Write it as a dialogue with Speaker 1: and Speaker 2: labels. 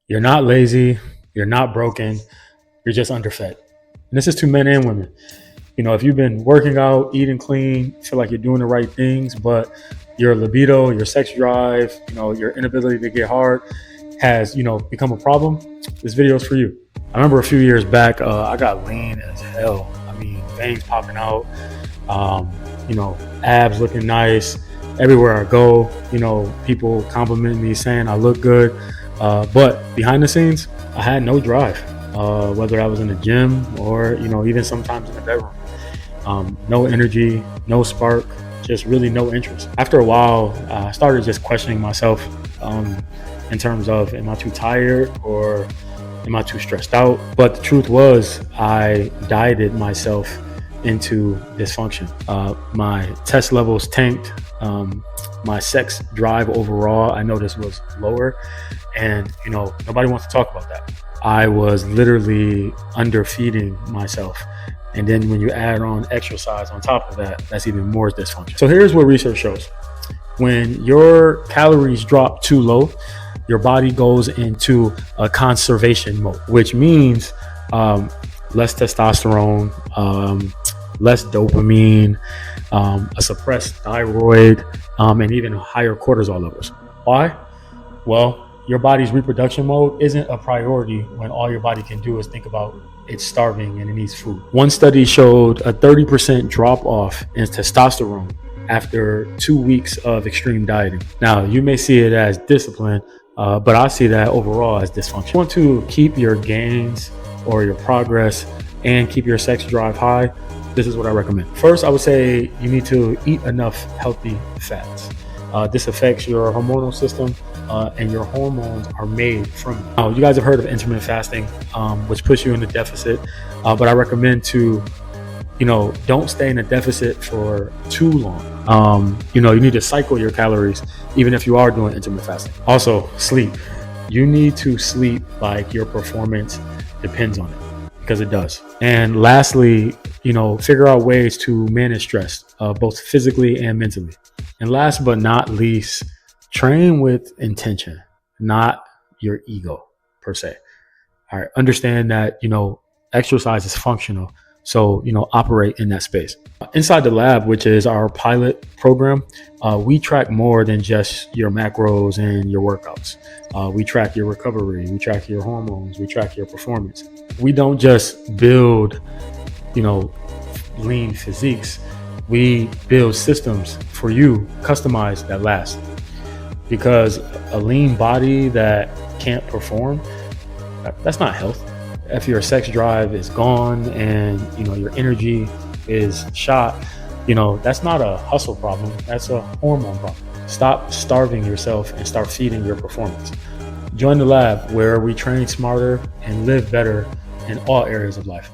Speaker 1: You're not lazy. You're not broken. You're just underfed. And this is to men and women. If you've been working out, eating clean, feel like you're doing the right things, but your libido, your sex drive, your inability to get hard has, become a problem, this video is for you. I remember a few years back, I got lean as hell. I mean, veins popping out, abs looking nice. Everywhere I go, people compliment me saying I look good. But behind the scenes, I had no drive, whether I was in the gym or, even sometimes in the bedroom. No energy, no spark, just really no interest. After a while, I started just questioning myself in terms of, am I too tired or am I too stressed out? But the truth was, I dieted myself into dysfunction. My test levels tanked. My sex drive overall, I noticed, was lower. And, nobody wants to talk about that. I was literally underfeeding myself. And then when you add on exercise on top of that, that's even more dysfunction. So here's what research shows. When your calories drop too low, your body goes into a conservation mode, which means less testosterone, less dopamine, a suppressed thyroid, and even higher cortisol levels. Why? Well, your body's reproduction mode isn't a priority when all your body can do is think about it's starving and it needs food. One study showed a 30% drop off in testosterone after 2 weeks of extreme dieting. Now, you may see it as discipline, but I see that overall as dysfunction. If you want to keep your gains or your progress and keep your sex drive high, this is what I recommend. First, I would say you need to eat enough healthy fats. This affects your hormonal system, and your hormones are made from it. Now, you guys have heard of intermittent fasting, which puts you in a deficit, but I recommend to, don't stay in a deficit for too long. You need to cycle your calories, even if you are doing intermittent fasting. Also, sleep. You need to sleep like your performance depends on it, because it does. And lastly, figure out ways to manage stress, both physically and mentally. And last but not least, train with intention, not your ego per se. All right. Understand that, exercise is functional. So, operate in that space. Inside the lab, which is our pilot program, we track more than just your macros and your workouts. We track your recovery. We track your hormones. We track your performance. We don't just build, lean physiques. We build systems for you, customized, that last. Because a lean body that can't perform, that's not health. If your sex drive is gone and your energy is shot, that's not a hustle problem. That's a hormone problem. Stop starving yourself and start feeding your performance. Join the lab where we train smarter and live better in all areas of life.